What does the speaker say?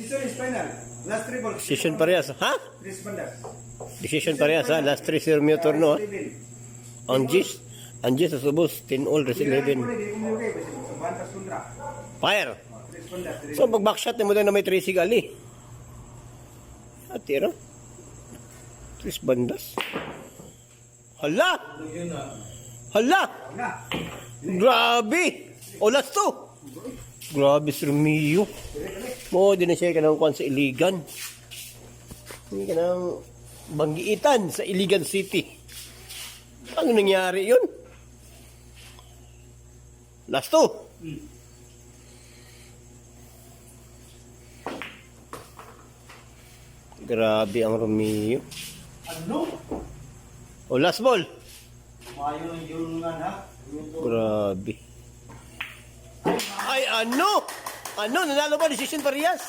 Decision is final. Last 3 balls. Decision parehas. Ha? Responder. Decision parehas ha. Last 3 si Romeo turno ha. Ang Gis sa subos. 10 all, rest 11. Fire. So pag backshot mo na may 3 sigali. Atira. 3 bandas. Hala! Hala! Grabe! O last 2! Grabe si Romeo. Mo, din na siya ka ng kwan sa Iligan. Hindi ka ng Banggiitan sa Iligan City. Ano nangyari yun? Last 2. Grabe ang Romeo. Ano? O last ball. Mayo yung nga. Grabe. Ay ano? Ano? Nanalo ba? Decision parehas?